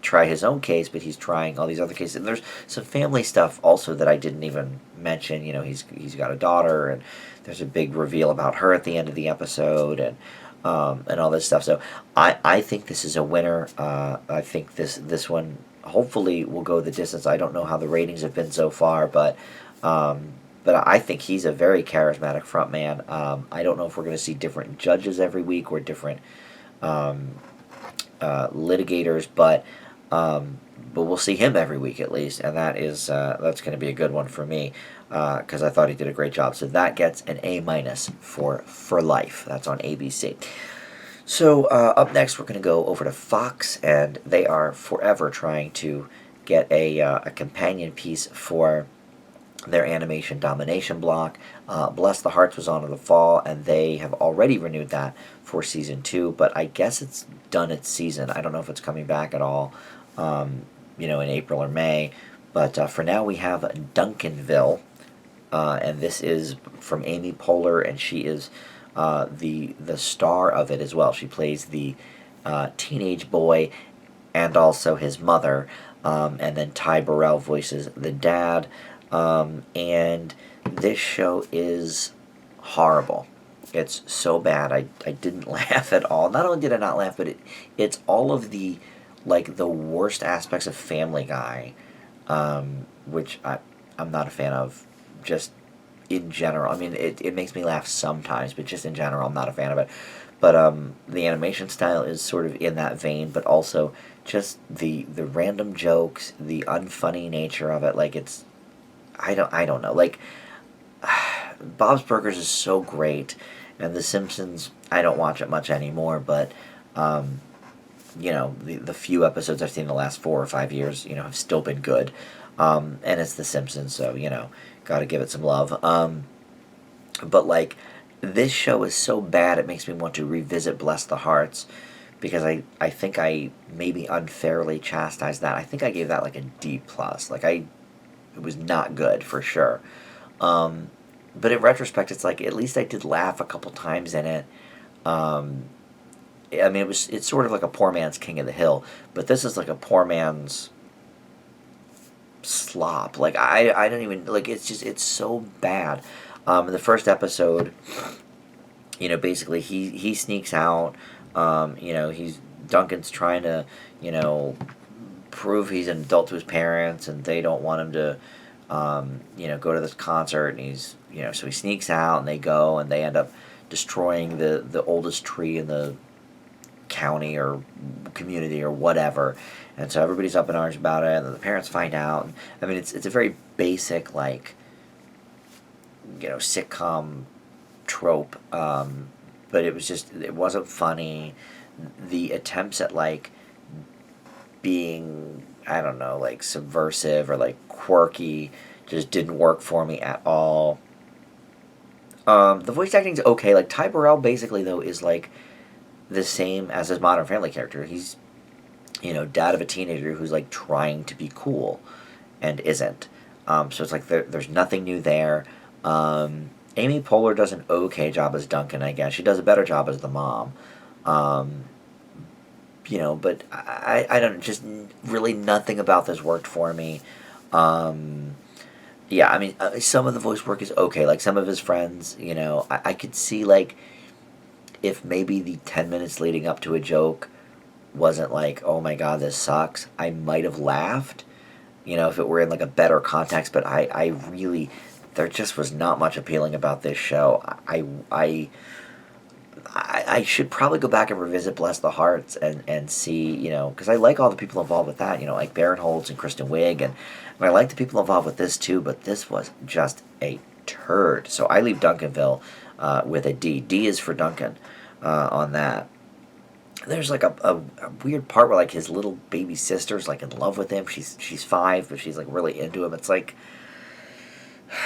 try his own case, but he's trying all these other cases. And there's some family stuff also that I didn't even mention. He's got a daughter, and there's a big reveal about her at the end of the episode, and all this stuff. So I think this is a winner. I think this one hopefully will go the distance. I don't know how the ratings have been so far, but I think he's a very charismatic frontman. I don't know if we're going to see different judges every week or different litigators, but we'll see him every week at least, and that's going to be a good one for me, because I thought he did a great job. So that gets an A- for life. That's on ABC. So up next, we're going to go over to Fox, and they are forever trying to get a companion piece for their animation domination block. Bless the Hearts was on in the fall, and they have already renewed that for season 2, but I guess it's done its season. I don't know if it's coming back at all, in April or May, but for now we have Duncanville, and this is from Amy Poehler, and she is the star of it as well. She plays the teenage boy and also his mother, and then Ty Burrell voices the dad. And this show is horrible. It's so bad. I didn't laugh at all. Not only did I not laugh, but it's all of the worst aspects of Family Guy, which I'm not a fan of, just in general. I mean, it makes me laugh sometimes, but just in general, I'm not a fan of it. But the animation style is sort of in that vein, but also just the random jokes, the unfunny nature of it. It's I don't know. Bob's Burgers is so great, and The Simpsons, I don't watch it much anymore, but the few episodes I've seen in the last 4 or 5 years, have still been good. And it's The Simpsons, so got to give it some love. But this show is so bad, it makes me want to revisit Bless the Hearts, because I think I maybe unfairly chastised that. I think I gave that a D+. It was not good, for sure. But in retrospect, it's at least I did laugh a couple times in it. It's sort of like a poor man's King of the Hill, but this is a poor man's slop. I don't even, it's so bad. In the first episode, basically he sneaks out. Duncan's trying to, prove he's an adult to his parents, and they don't want him to, go to this concert, and he's, so he sneaks out, and they go, and they end up destroying the oldest tree in the county or community or whatever, and so everybody's up in arms about it, and the parents find out. It's a very basic, sitcom trope, but it wasn't funny. The attempts at, being, I don't know, subversive or quirky just didn't work for me at all. The voice acting's okay. Like, Ty Burrell, basically, though, is, like, the same as his Modern Family character. He's, dad of a teenager who's, like, trying to be cool and isn't. So it's like there's nothing new there. Amy Poehler does an okay job as Duncan, I guess. She does a better job as the mom. Um, but I don't, just really nothing about this worked for me. Yeah, I mean, some of the voice work is okay. Like, some of his friends, I could see, like, if maybe the 10 minutes leading up to a joke wasn't like, oh my god, this sucks, I might have laughed, if it were in, like, a better context. But I really, there just was not much appealing about this show. I should probably go back and revisit Bless the Hearts and see, because I like all the people involved with that, like Baron Holtz and Kristen Wiig, and I like the people involved with this too, but this was just a turd. So I leave Duncanville with a D. D is for Duncan on that. There's like a weird part where, like, his little baby sister's, like, in love with him. She's 5, but she's, like, really into him. It's like,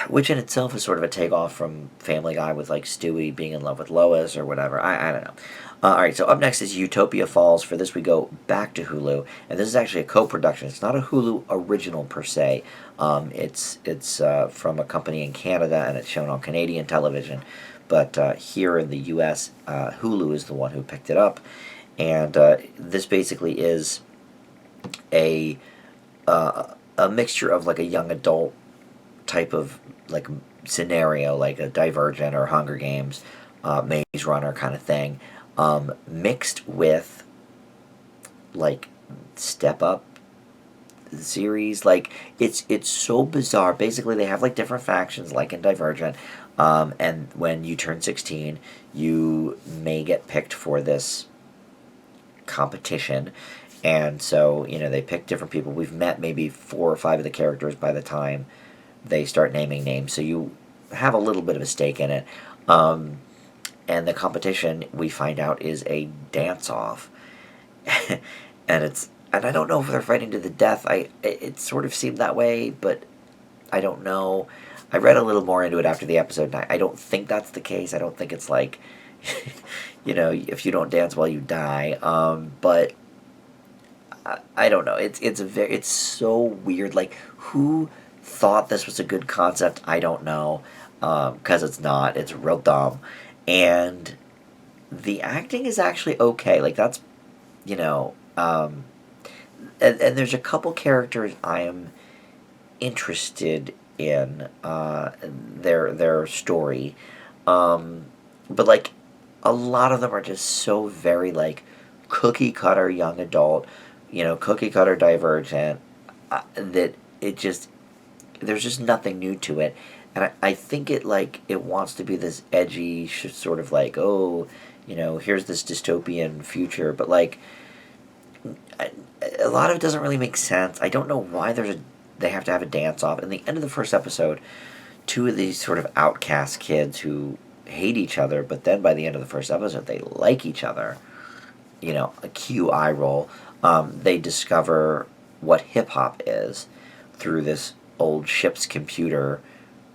which in itself is sort of a takeoff from Family Guy with, like, Stewie being in love with Lois or whatever. I don't know. Alright, so up next is Utopia Falls. For this, we go back to Hulu, and this is actually a co-production. It's not a Hulu original, per se. It's from a company in Canada, and it's shown on Canadian television. But here in the U.S., Hulu is the one who picked it up. And this basically is a mixture of, like, a young adult type of, like, scenario, like a Divergent or Hunger Games, Maze Runner kind of thing, mixed with, like, Step Up series. Like, it's so bizarre. Basically, they have, like, different factions, like in Divergent, and when you turn 16, you may get picked for this competition. And so, they pick different people. We've met maybe 4 or 5 of the characters by the time they start naming names, so you have a little bit of a stake in it. And the competition, we find out, is a dance-off. and I don't know if they're fighting to the death. It sort of seemed that way, but I don't know. I read a little more into it after the episode, and I don't think that's the case. I don't think it's like, if you don't dance well, you die. But I don't know. It's so weird. Like, who thought this was a good concept? I don't know, because it's not. It's real dumb. And the acting is actually okay. Like, that's, and there's a couple characters I am interested in their story, but, like, a lot of them are just so very, like, cookie cutter young adult, cookie cutter Divergent, that it just, there's just nothing new to it. And I think it wants to be this edgy sort of, like, oh, here's this dystopian future, but, like, a lot of it doesn't really make sense. I don't know why they have to have a dance-off. In the end of the first episode, 2 of these sort of outcast kids who hate each other, but then by the end of the first episode, they like each other. A cue eye roll. They discover what hip-hop is through this old ship's computer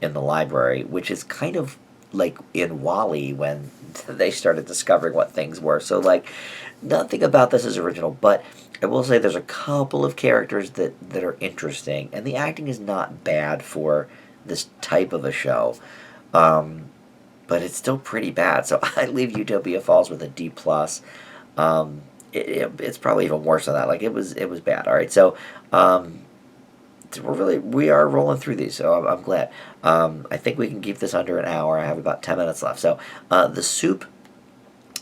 in the library, which is kind of like in WALL-E when they started discovering what things were. So, like, nothing about this is original, but I will say there's a couple of characters that are interesting, and the acting is not bad for this type of a show, but it's still pretty bad. So I leave Utopia Falls with a D+. It's probably even worse than that. Like, it was bad. All right, so we are rolling through these, so I'm glad. I think we can keep this under an hour. I have about 10 minutes left. So The Soup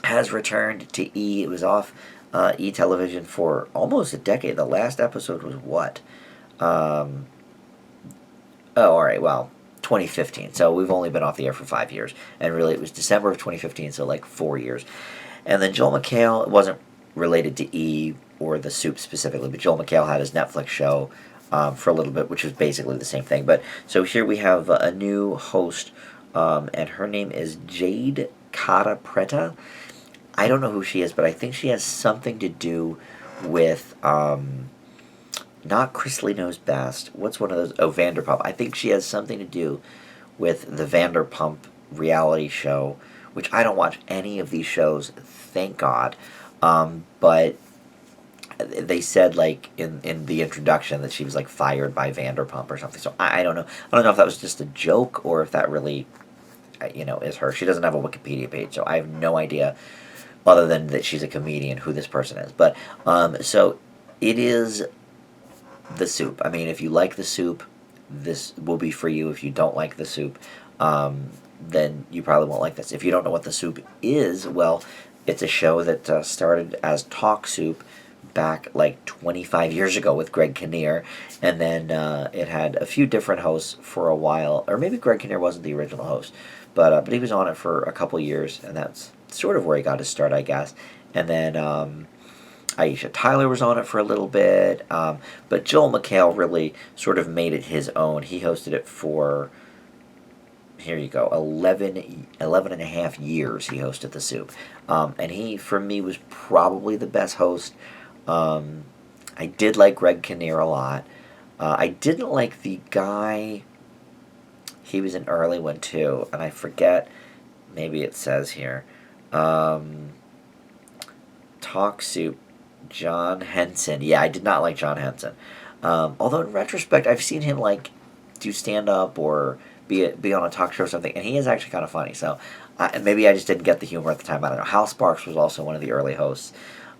has returned to E. It was off E! Television for almost a decade. The last episode was what? All right, well, 2015. So we've only been off the air for 5 years. And really, it was December of 2015, so like 4 years. And then Joel McHale, it wasn't related to E! Or The Soup specifically, but Joel McHale had his Netflix show for a little bit, which was basically the same thing. But so here we have a new host, and her name is Jade Cara Preta. I don't know who she is, but I think she has something to do with, not Chris Lee Knows Best. What's one of those? Oh, Vanderpump. I think she has something to do with the Vanderpump reality show, which I don't watch any of these shows, thank God. But they said like in the introduction that she was like fired by Vanderpump or something. So I don't know. I don't know if that was just a joke or if that really, is her. She doesn't have a Wikipedia page, so I have no idea other than that she's a comedian who this person is. But so it is the soup. I mean, if you like the soup, this will be for you. If you don't like the soup, then you probably won't like this. If you don't know what the soup is, well, it's a show that started as Talk Soup back like 25 years ago with Greg Kinnear, and then it had a few different hosts for a while, or maybe Greg Kinnear wasn't the original host, but he was on it for a couple years, and that's sort of where he got his start, I guess. And then Aisha Tyler was on it for a little bit, but Joel McHale really sort of made it his own. He hosted it for, here you go, 11 and a half years he hosted The Soup. And he, for me, was probably the best host. I did like Greg Kinnear a lot. I didn't like the guy, he was an early one too, and I forget, maybe it says here, Talk Soup, John Henson. Yeah, I did not like John Henson. Although in retrospect, I've seen him like do stand up or be on a talk show or something, and he is actually kind of funny. So maybe I just didn't get the humor at the time. I don't know. Hal Sparks was also one of the early hosts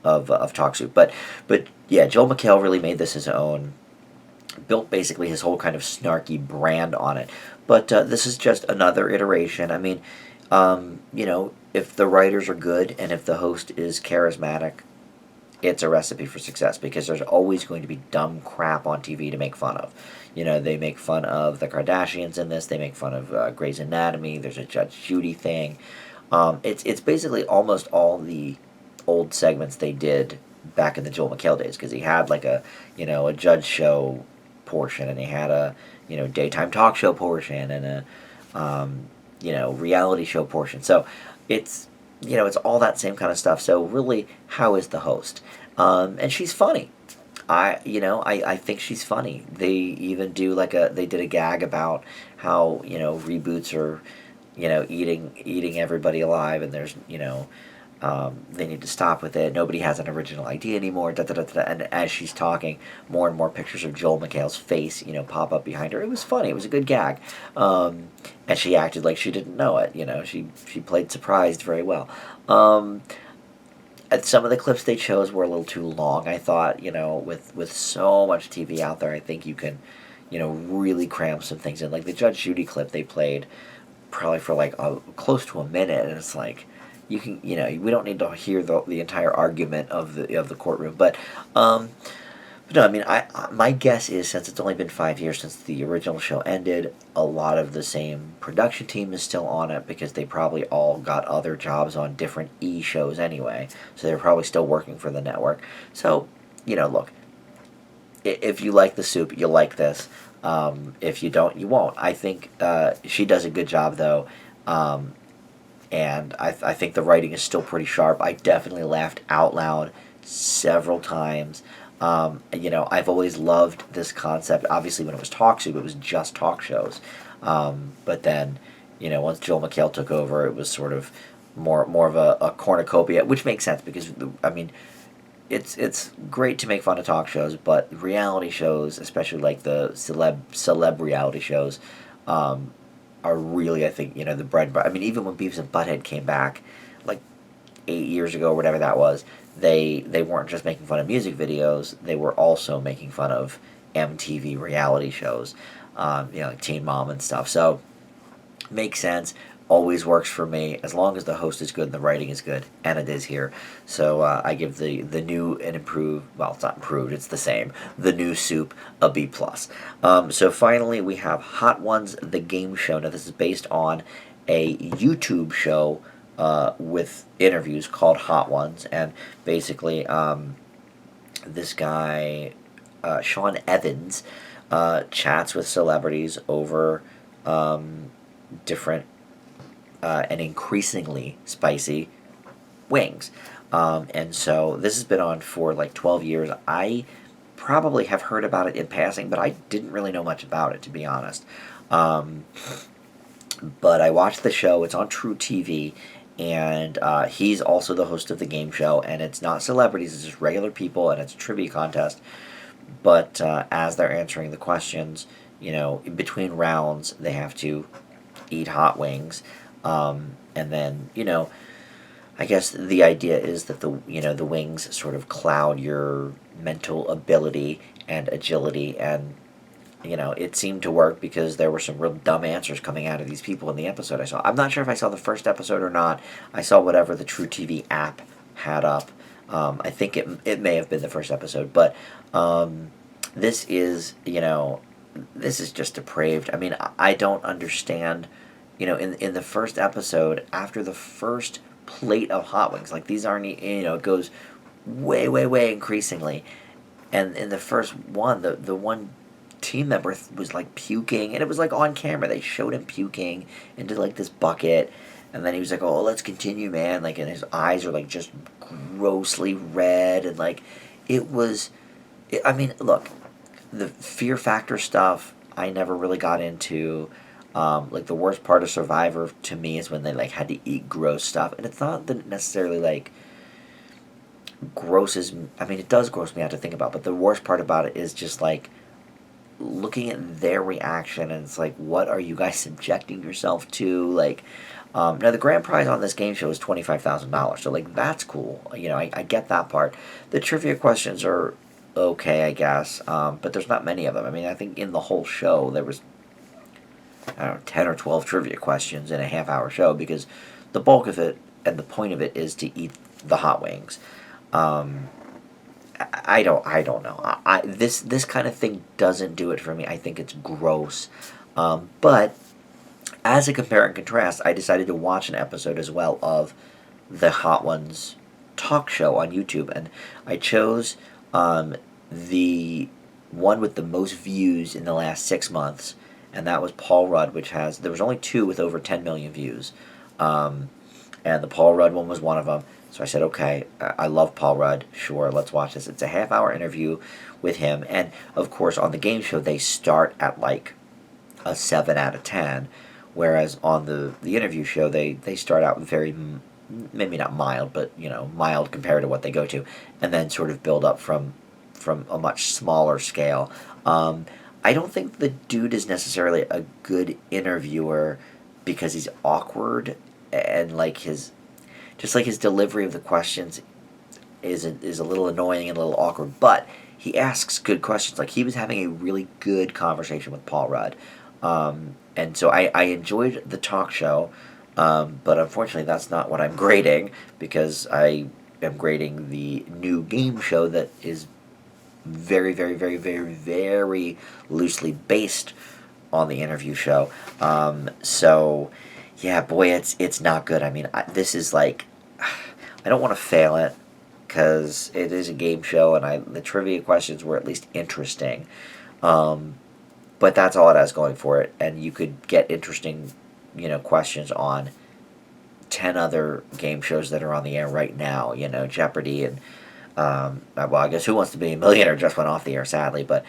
of Talk Soup, but yeah, Joel McHale really made this his own. Built basically his whole kind of snarky brand on it. But this is just another iteration. I mean, if the writers are good and if the host is charismatic, it's a recipe for success because there's always going to be dumb crap on TV to make fun of. They make fun of the Kardashians in this. They make fun of Grey's Anatomy. There's a Judge Judy thing. It's basically almost all the old segments they did back in the Joel McHale days because he had like a judge show portion and he had a daytime talk show portion and a reality show portion. So it's it's all that same kind of stuff. So really, how is the host? And she's funny. I think she's funny. They even they did a gag about how reboots are eating everybody alive, and there's they need to stop with it. Nobody has an original idea anymore. Da, da, da, da. And as she's talking, more and more pictures of Joel McHale's face, pop up behind her. It was funny. It was a good gag. And she acted like she didn't know it. She played surprised very well. And some of the clips they chose were a little too long. I thought, with so much TV out there, I think you can, really cram some things in. Like the Judge Judy clip they played, probably for like close to a minute, and it's like. You can, we don't need to hear the entire argument of the courtroom, but no, I mean, my guess is since it's only been 5 years since the original show ended, a lot of the same production team is still on it because they probably all got other jobs on different shows anyway, so they're probably still working for the network. So, look, if you like the soup, you'll like this. If you don't, you won't. I think she does a good job though. And I think the writing is still pretty sharp. I definitely laughed out loud several times. I've always loved this concept. Obviously, when it was Talk Soup, it was just talk shows. But then, once Joel McHale took over, it was sort of more of a cornucopia, which makes sense because, I mean, it's great to make fun of talk shows, but reality shows, especially like the celeb reality shows, are really, I think, the bread and butter. I mean, even when Beavis and Butthead came back, like 8 years ago or whatever that was, they weren't just making fun of music videos, they were also making fun of MTV reality shows, like Teen Mom and stuff. So, makes sense, always works for me, as long as the host is good and the writing is good, and it is here. So I give the new and improved, well, it's not improved, it's the same, the new soup, a B+. So finally, we have Hot Ones, the game show. Now, this is based on a YouTube show with interviews called Hot Ones, and basically, this guy, Sean Evans, chats with celebrities over different and increasingly spicy wings. And so this has been on for like 12 years. I probably have heard about it in passing, but I didn't really know much about it, to be honest. But I watched the show. It's on truTV, and he's also the host of the game show. And it's not celebrities; it's just regular people, and it's a trivia contest. But as they're answering the questions, in between rounds, they have to eat hot wings, and then I guess the idea is that the wings sort of cloud your mental ability and agility, and it seemed to work because there were some real dumb answers coming out of these people in the episode I saw. I'm not sure if I saw the first episode or not. I saw whatever the truTV app had up. I think it may have been the first episode, but this is this is just depraved. I mean, I don't understand. In the first episode, after the first plate of hot wings, like these aren't it goes way way increasingly, and in the first one, the one team member was like puking, and it was like on camera. They showed him puking into like this bucket, and then he was like, "Oh, let's continue, man!" Like, and his eyes are like just grossly red, and like it was. I mean, look, the Fear Factor stuff I never really got into. Like the worst part of Survivor to me is when they like had to eat gross stuff, and it's not that necessarily like grosses. I mean, it does gross me out to think about, but the worst part about it is just like looking at their reaction, and it's like, what are you guys subjecting yourself to? Like, now the grand prize on this game show is $25,000, so like that's cool. I get that part. The trivia questions are okay, I guess, but there's not many of them. I mean, I think in the whole show there was, I don't know, 10 or 12 trivia questions in a half-hour show, because the bulk of it and the point of it is to eat the hot wings. I don't know. This kind of thing doesn't do it for me. I think it's gross. But as a compare and contrast, I decided to watch an episode as well of the Hot Ones talk show on YouTube, and I chose the one with the most views in the last 6 months, and that was Paul Rudd, there was only two with over 10 million views, and the Paul Rudd one was one of them. So I said, okay, I love Paul Rudd. Sure, let's watch this. It's a half-hour interview with him, and of course on the game show they start at like a 7 out of 10, whereas on the interview show they start out very, maybe not mild, but mild compared to what they go to, and then sort of build up from a much smaller scale. I don't think the dude is necessarily a good interviewer because he's awkward, and like his delivery of the questions is a little annoying and a little awkward, but he asks good questions. Like, he was having a really good conversation with Paul Rudd, and so I enjoyed the talk show, but unfortunately that's not what I'm grading, because I am grading the new game show that is very, very, very, very, very loosely based on the interview show. So, yeah, boy, it's not good. I mean, this is like, I don't want to fail it, because it is a game show, and the trivia questions were at least interesting. But that's all it has going for it, and you could get interesting, questions on 10 other game shows that are on the air right now. Jeopardy and well, I guess Who Wants to Be a Millionaire just went off the air, sadly, but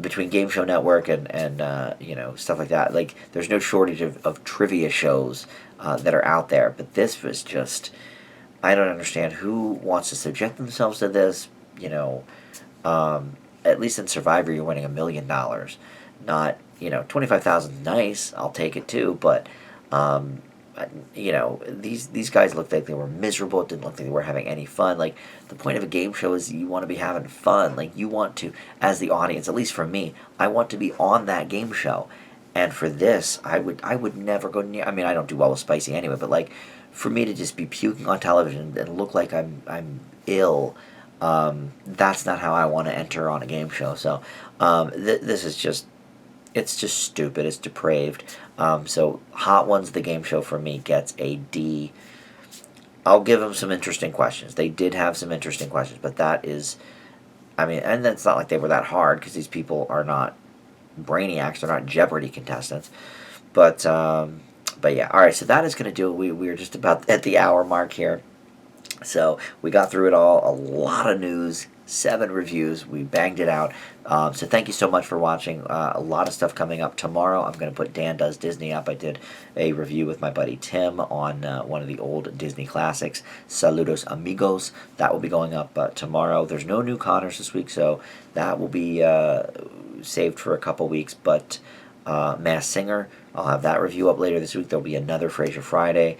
between Game Show Network and stuff like that, like, there's no shortage of trivia shows that are out there, but this was just, I don't understand who wants to subject themselves to this. At least in Survivor you're winning $1 million, not 25,000. Nice, I'll take it too, but these guys looked like they were miserable. It didn't look like they were having any fun. Like, the point of a game show is you want to be having fun. Like, you want to, as the audience, at least for me, I want to be on that game show. And for this, I would never go near. I mean, I don't do well with spicy anyway, but like, for me to just be puking on television and look like I'm ill, that's not how I want to enter on a game show. So this is just, it's just stupid. It's depraved. So Hot Ones, the game show, for me, gets a D. I'll give them some interesting questions. They did have some interesting questions, but that is, I mean, and it's not like they were that hard, because these people are not brainiacs. They're not Jeopardy contestants. But yeah. All right, so that is going to do it. We are just about at the hour mark here. So we got through it all. A lot of news. 7 reviews. We banged it out. So thank you so much for watching. A lot of stuff coming up tomorrow. I'm going to put Dan Does Disney up. I did a review with my buddy Tim on one of the old Disney classics, Saludos Amigos. That will be going up tomorrow. There's no new Connors this week, so that will be saved for a couple weeks. But Masked Singer, I'll have that review up later this week. There'll be another Frasier Friday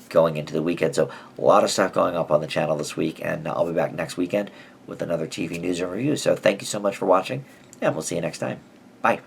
going into the weekend. So a lot of stuff going up on the channel this week, and I'll be back next weekend with another TV news and review. So thank you so much for watching, and we'll see you next time. Bye.